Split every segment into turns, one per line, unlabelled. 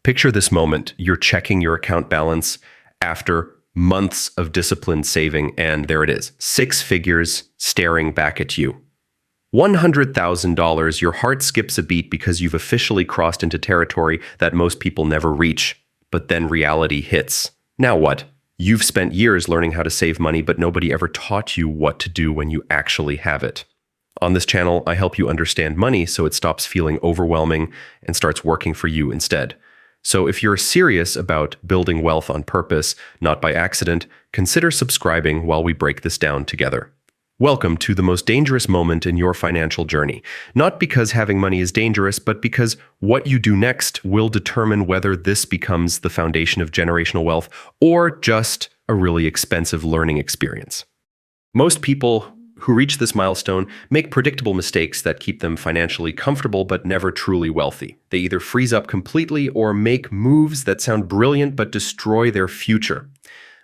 Picture this moment. You're checking your account balance after months of disciplined saving, and there it is, six figures staring back at you. $100,000, your heart skips a beat because you've officially crossed into territory that most people never reach. But then reality hits. Now what? You've spent years learning how to save money, but nobody ever taught you what to do when you actually have it. On this channel, I help you understand money so it stops feeling overwhelming and starts working for you instead. So if you're serious about building wealth on purpose, not by accident, consider subscribing while we break this down together. Welcome to the most dangerous moment in your financial journey. Not because having money is dangerous, but because what you do next will determine whether this becomes the foundation of generational wealth or just a really expensive learning experience. Most people who reach this milestone make predictable mistakes that keep them financially comfortable but never truly wealthy. They either freeze up completely or make moves that sound brilliant but destroy their future.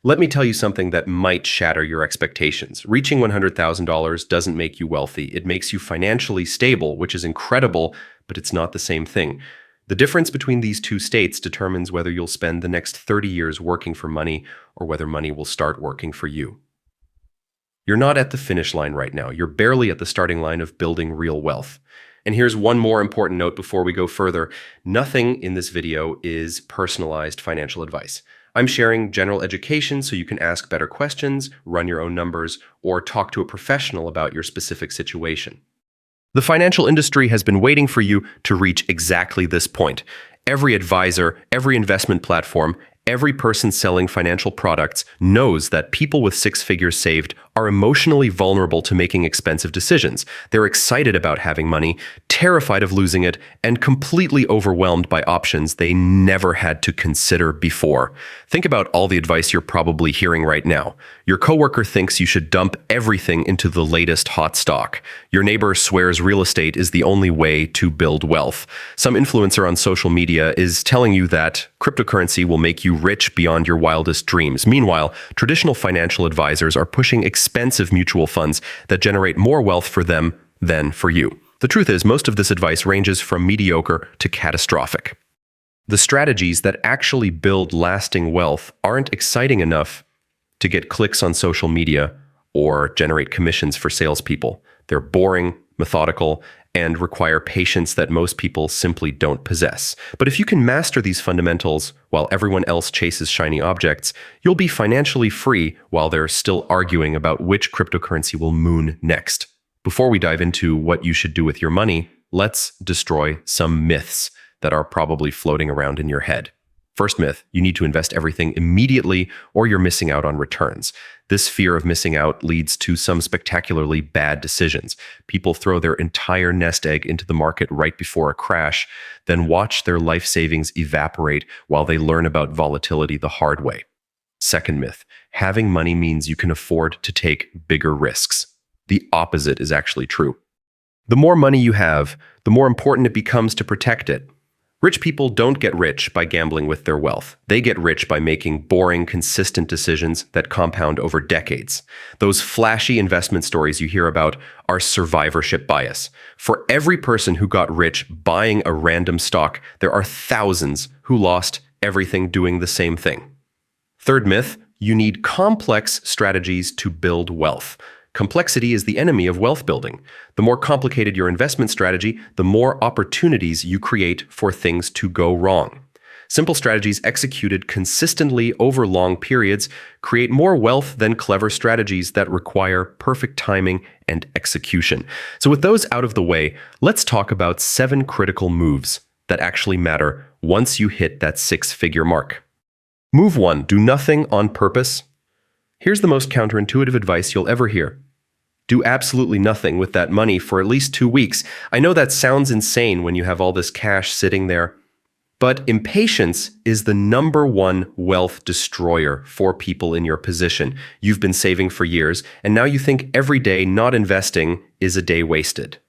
Let me tell you something that might shatter your expectations. Reaching $100,000 doesn't make you wealthy. It makes you financially stable, which is incredible, but it's not the same thing. The difference between these two states determines whether you'll spend the next 30 years working for money or whether money will start working for you. You're not at the finish line right now. You're barely at the starting line of building real wealth. And here's one more important note before we go further. Nothing in this video is personalized financial advice. I'm sharing general education so you can ask better questions, run your own numbers, or talk to a professional about your specific situation. The financial industry has been waiting for you to reach exactly this point. Every advisor, every investment platform, every person selling financial products knows that people with six figures saved are emotionally vulnerable to making expensive decisions. They're excited about having money, terrified of losing it, and completely overwhelmed by options they never had to consider before. Think about all the advice you're probably hearing right now. Your coworker thinks you should dump everything into the latest hot stock. Your neighbor swears real estate is the only way to build wealth. Some influencer on social media is telling you that cryptocurrency will make you rich beyond your wildest dreams. Meanwhile, traditional financial advisors are pushing expensive mutual funds that generate more wealth for them than for you. The truth is, most of this advice ranges from mediocre to catastrophic. The strategies that actually build lasting wealth aren't exciting enough to get clicks on social media or generate commissions for salespeople. They're boring, methodical, and require patience that most people simply don't possess. But if you can master these fundamentals while everyone else chases shiny objects, you'll be financially free while they're still arguing about which cryptocurrency will moon next. Before we dive into what you should do with your money, let's destroy some myths that are probably floating around in your head. First myth, you need to invest everything immediately or you're missing out on returns. This fear of missing out leads to some spectacularly bad decisions. People throw their entire nest egg into the market right before a crash, then watch their life savings evaporate while they learn about volatility the hard way. Second myth, having money means you can afford to take bigger risks. The opposite is actually true. The more money you have, the more important it becomes to protect it. Rich people don't get rich by gambling with their wealth. They get rich by making boring, consistent decisions that compound over decades. Those flashy investment stories you hear about are survivorship bias. For every person who got rich buying a random stock, there are thousands who lost everything doing the same thing. Third myth, you need complex strategies to build wealth. Complexity is the enemy of wealth building. The more complicated your investment strategy, the more opportunities you create for things to go wrong. Simple strategies executed consistently over long periods create more wealth than clever strategies that require perfect timing and execution. So with those out of the way, let's talk about 7 critical moves that actually matter once you hit that 6-figure mark. Move 1, do nothing on purpose. Here's the most counterintuitive advice you'll ever hear. Do absolutely nothing with that money for at least 2 weeks. I know that sounds insane when you have all this cash sitting there, but impatience is the #1 wealth destroyer for people in your position. You've been saving for years, and now you think every day not investing is a day wasted.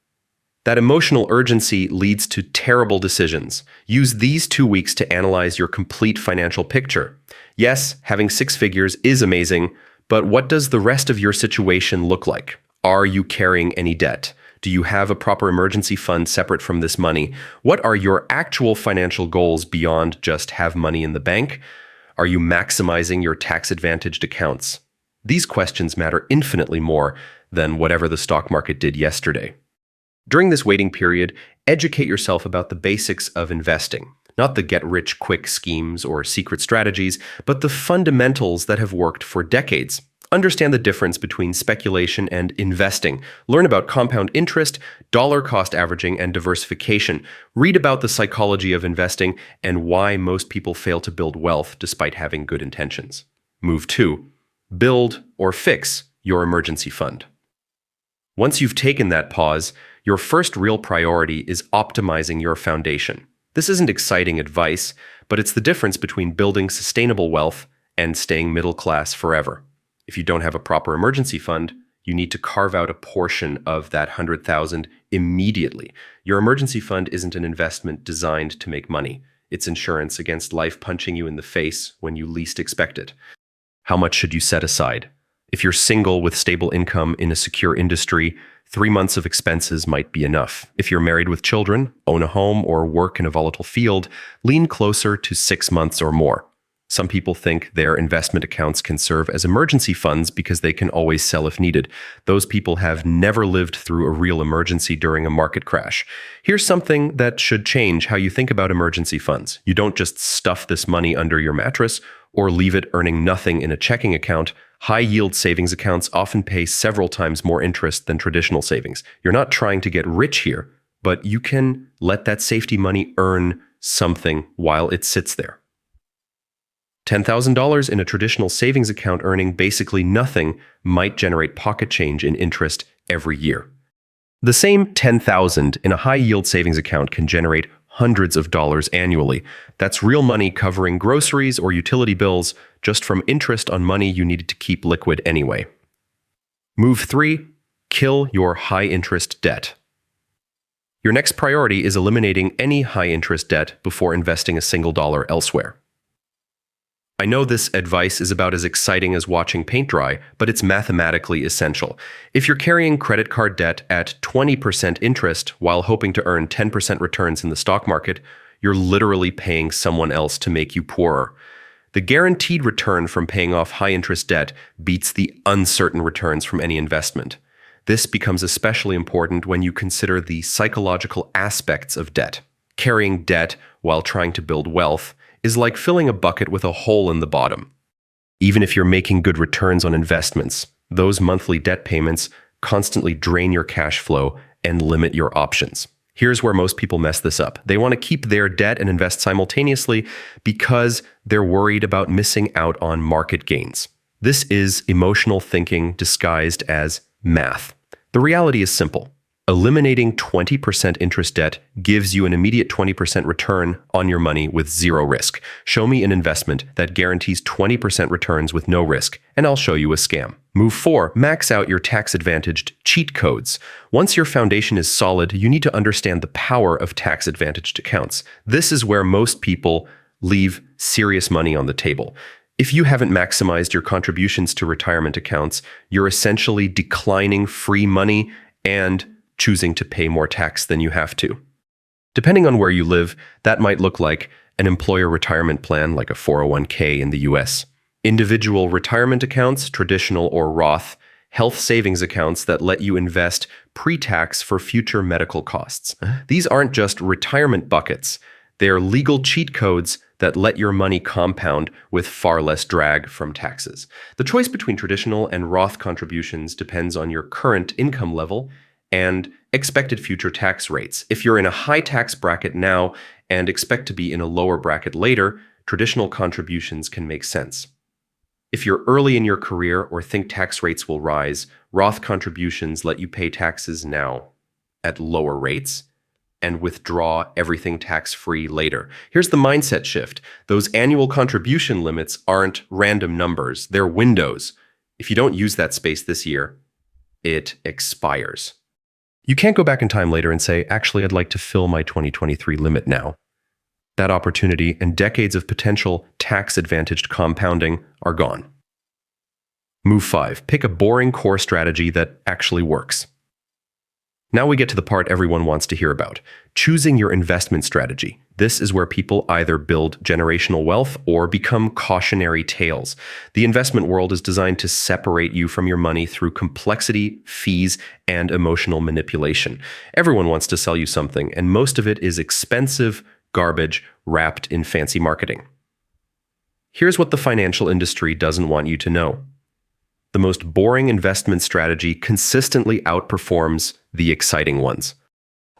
That emotional urgency leads to terrible decisions. Use these 2 weeks to analyze your complete financial picture. Yes, having 6 figures is amazing, but what does the rest of your situation look like? Are you carrying any debt? Do you have a proper emergency fund separate from this money? What are your actual financial goals beyond just have money in the bank? Are you maximizing your tax-advantaged accounts? These questions matter infinitely more than whatever the stock market did yesterday. During this waiting period, educate yourself about the basics of investing. Not the get-rich-quick schemes or secret strategies, but the fundamentals that have worked for decades. Understand the difference between speculation and investing. Learn about compound interest, dollar cost averaging, and diversification. Read about the psychology of investing and why most people fail to build wealth despite having good intentions. Move 2. Build or fix your emergency fund. Once you've taken that pause, your first real priority is optimizing your foundation. This isn't exciting advice, but it's the difference between building sustainable wealth and staying middle class forever. If you don't have a proper emergency fund, you need to carve out a portion of that 100,000 immediately. Your emergency fund isn't an investment designed to make money. It's insurance against life punching you in the face when you least expect it. How much should you set aside? If you're single with stable income in a secure industry, 3 months of expenses might be enough. If you're married with children, own a home, or work in a volatile field, lean closer to 6 months or more. Some people think their investment accounts can serve as emergency funds because they can always sell if needed. Those people have never lived through a real emergency during a market crash. Here's something that should change how you think about emergency funds. You don't just stuff this money under your mattress or leave it earning nothing in a checking account. High-yield savings accounts often pay several times more interest than traditional savings. You're not trying to get rich here, but you can let that safety money earn something while it sits there. $10,000 in a traditional savings account earning basically nothing might generate pocket change in interest every year. The same $10,000 in a high-yield savings account can generate hundreds of dollars annually. That's real money covering groceries or utility bills just from interest on money you needed to keep liquid anyway. Move 3. Kill your high-interest debt. Your next priority is eliminating any high-interest debt before investing a single dollar elsewhere. I know this advice is about as exciting as watching paint dry, but it's mathematically essential. If you're carrying credit card debt at 20% interest while hoping to earn 10% returns in the stock market, you're literally paying someone else to make you poorer. The guaranteed return from paying off high-interest debt beats the uncertain returns from any investment. This becomes especially important when you consider the psychological aspects of debt. Carrying debt while trying to build wealth is like filling a bucket with a hole in the bottom. Even if you're making good returns on investments, those monthly debt payments constantly drain your cash flow and limit your options. Here's where most people mess this up. They want to keep their debt and invest simultaneously because they're worried about missing out on market gains. This is emotional thinking disguised as math. The reality is simple. Eliminating 20% interest debt gives you an immediate 20% return on your money with zero risk. Show me an investment that guarantees 20% returns with no risk, and I'll show you a scam. Move 4. Max out your tax-advantaged cheat codes. Once your foundation is solid, you need to understand the power of tax-advantaged accounts. This is where most people leave serious money on the table. If you haven't maximized your contributions to retirement accounts, you're essentially declining free money and choosing to pay more tax than you have to. Depending on where you live, that might look like an employer retirement plan like a 401k in the US, individual retirement accounts, traditional or Roth, health savings accounts that let you invest pre-tax for future medical costs. These aren't just retirement buckets. They're legal cheat codes that let your money compound with far less drag from taxes. The choice between traditional and Roth contributions depends on your current income level and expected future tax rates. If you're in a high tax bracket now and expect to be in a lower bracket later, traditional contributions can make sense. If you're early in your career or think tax rates will rise, Roth contributions let you pay taxes now at lower rates and withdraw everything tax-free later. Here's the mindset shift. Those annual contribution limits aren't random numbers, they're windows. If you don't use that space this year, it expires. You can't go back in time later and say, actually, I'd like to fill my 2023 limit now. That opportunity and decades of potential tax-advantaged compounding are gone. Move 5. Pick a boring core strategy that actually works. Now we get to the part everyone wants to hear about, choosing your investment strategy. This is where people either build generational wealth or become cautionary tales. The investment world is designed to separate you from your money through complexity, fees, and emotional manipulation. Everyone wants to sell you something, and most of it is expensive garbage wrapped in fancy marketing. Here's what the financial industry doesn't want you to know. The most boring investment strategy consistently outperforms the exciting ones.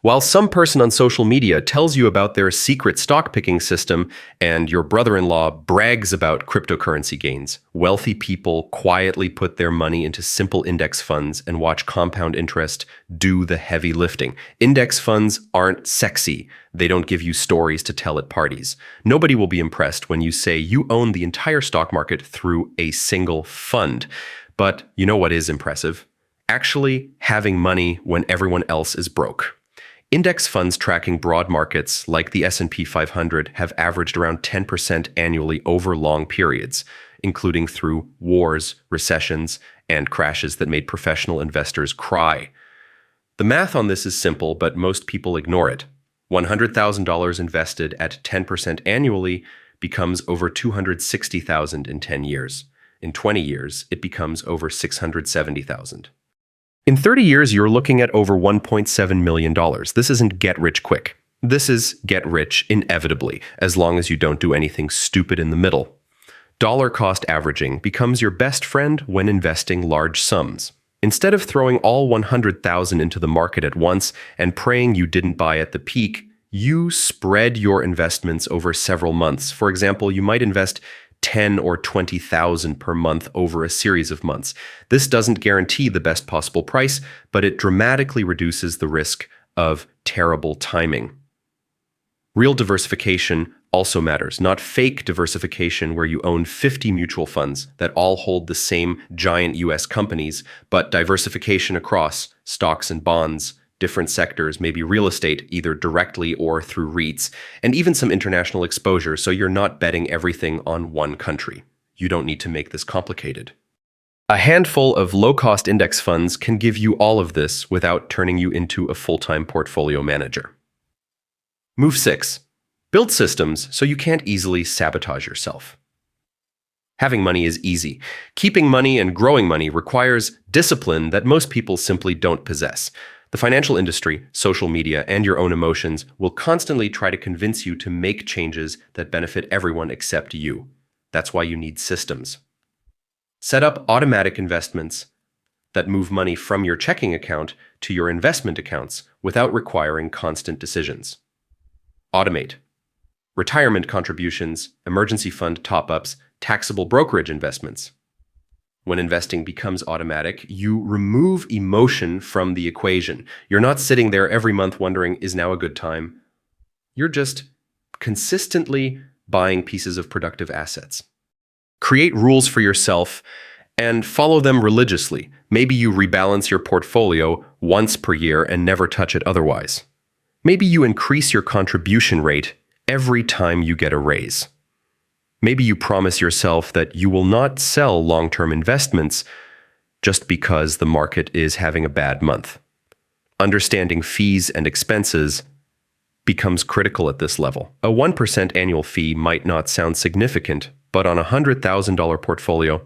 While some person on social media tells you about their secret stock picking system and your brother-in-law brags about cryptocurrency gains, wealthy people quietly put their money into simple index funds and watch compound interest do the heavy lifting. Index funds aren't sexy. They don't give you stories to tell at parties. Nobody will be impressed when you say you own the entire stock market through a single fund. But you know what is impressive? Actually having money when everyone else is broke. Index funds tracking broad markets like the S&P 500 have averaged around 10% annually over long periods, including through wars, recessions, and crashes that made professional investors cry. The math on this is simple, but most people ignore it. $100,000 invested at 10% annually becomes over $260,000 in 10 years. In 20 years, it becomes over $670,000. In 30 years, you're looking at over $1.7 million. This isn't get rich quick. This is get rich inevitably, as long as you don't do anything stupid in the middle. Dollar cost averaging becomes your best friend when investing large sums. Instead of throwing all $100,000 into the market at once and praying you didn't buy at the peak, you spread your investments over several months. For example, you might invest 10 or 20,000 per month over a series of months. This doesn't guarantee the best possible price, but it dramatically reduces the risk of terrible timing. Real diversification also matters, not fake diversification where you own 50 mutual funds that all hold the same giant US companies, but diversification across stocks and bonds, different sectors, maybe real estate, either directly or through REITs, and even some international exposure, so you're not betting everything on one country. You don't need to make this complicated. A handful of low-cost index funds can give you all of this without turning you into a full-time portfolio manager. Move 6. Build systems so you can't easily sabotage yourself. Having money is easy. Keeping money and growing money requires discipline that most people simply don't possess. The financial industry, social media, and your own emotions will constantly try to convince you to make changes that benefit everyone except you. That's why you need systems. Set up automatic investments that move money from your checking account to your investment accounts without requiring constant decisions. Automate. Retirement contributions, emergency fund top-ups, taxable brokerage investments. When investing becomes automatic, you remove emotion from the equation. You're not sitting there every month wondering, is now a good time? You're just consistently buying pieces of productive assets. Create rules for yourself and follow them religiously. Maybe you rebalance your portfolio once per year and never touch it otherwise. Maybe you increase your contribution rate every time you get a raise. Maybe you promise yourself that you will not sell long-term investments just because the market is having a bad month. Understanding fees and expenses becomes critical at this level. A 1% annual fee might not sound significant, but on a $100,000 portfolio,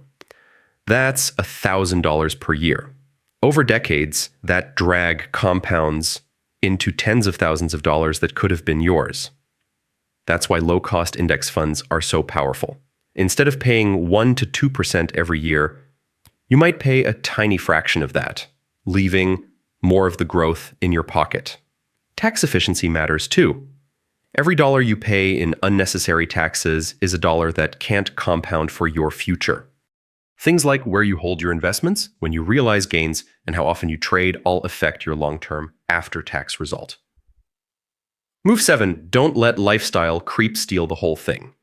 that's $1,000 per year. Over decades, that drag compounds into tens of thousands of dollars that could have been yours. That's why low-cost index funds are so powerful. Instead of paying 1 to 2% every year, you might pay a tiny fraction of that, leaving more of the growth in your pocket. Tax efficiency matters too. Every dollar you pay in unnecessary taxes is a dollar that can't compound for your future. Things like where you hold your investments, when you realize gains, and how often you trade all affect your long-term after-tax result. Move 7. Don't let lifestyle creep steal the whole thing.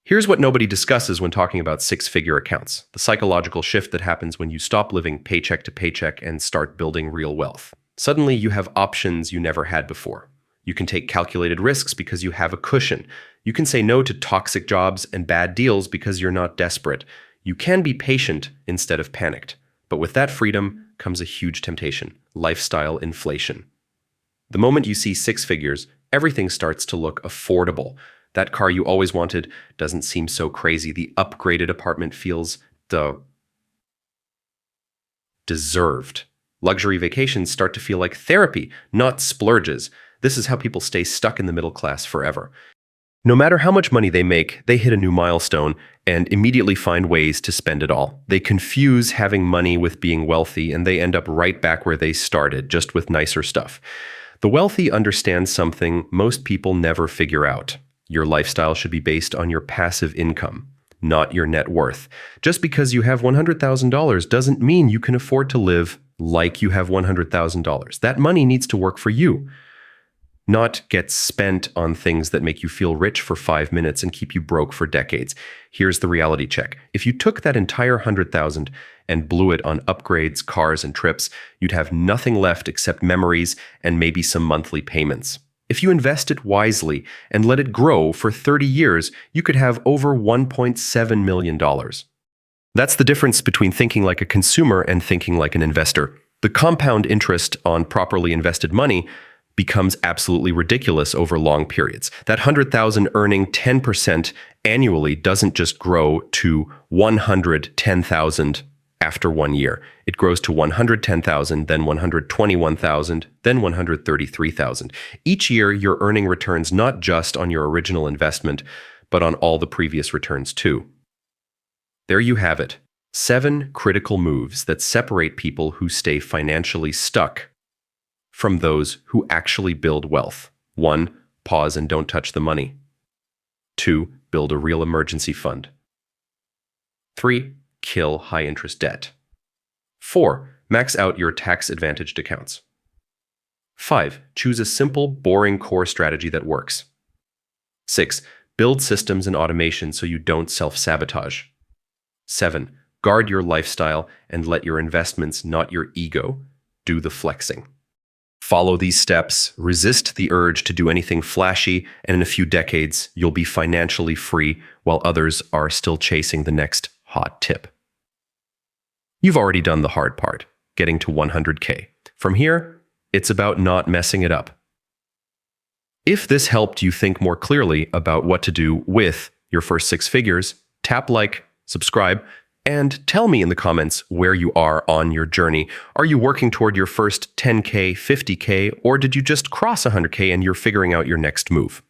Here's what nobody discusses when talking about six-figure accounts, the psychological shift that happens when you stop living paycheck to paycheck and start building real wealth. Suddenly, you have options you never had before. You can take calculated risks because you have a cushion. You can say no to toxic jobs and bad deals because you're not desperate. You can be patient instead of panicked. But with that freedom comes a huge temptation: lifestyle inflation. The moment you see six figures, everything starts to look affordable. That car you always wanted doesn't seem so crazy. The upgraded apartment feels deserved. Luxury vacations start to feel like therapy, not splurges. This is how people stay stuck in the middle class forever. No matter how much money they make, they hit a new milestone and immediately find ways to spend it all. They confuse having money with being wealthy, and they end up right back where they started, just with nicer stuff. The wealthy understand something most people never figure out. Your lifestyle should be based on your passive income, not your net worth. Just because you have $100,000 doesn't mean you can afford to live like you have $100,000. That money needs to work for you, not get spent on things that make you feel rich for 5 minutes and keep you broke for decades. Here's the reality check. If you took that entire $100,000 and blew it on upgrades, cars, and trips, you'd have nothing left except memories and maybe some monthly payments. If you invest it wisely and let it grow for 30 years, you could have over $1.7 million. That's the difference between thinking like a consumer and thinking like an investor. The compound interest on properly invested money becomes absolutely ridiculous over long periods. That 100,000 earning 10% annually doesn't just grow to 110,000 after 1 year. It grows to 110,000, then 121,000, then 133,000. Each year, you're earning returns not just on your original investment, but on all the previous returns too. There you have it. 7 critical moves that separate people who stay financially stuck from those who actually build wealth. 1. Pause and don't touch the money. 2. Build a real emergency fund. 3. Kill high-interest debt. 4. Max out your tax-advantaged accounts. 5. Choose a simple, boring core strategy that works. 6. Build systems and automation so you don't self-sabotage. 7. Guard your lifestyle and let your investments, not your ego, do the flexing. Follow these steps, resist the urge to do anything flashy, and in a few decades, you'll be financially free while others are still chasing the next hot tip. You've already done the hard part, getting to 100K. From here, it's about not messing it up. If this helped you think more clearly about what to do with your first 6 figures, tap like, subscribe, and tell me in the comments where you are on your journey. Are you working toward your first 10K, 50K, or did you just cross 100K and you're figuring out your next move?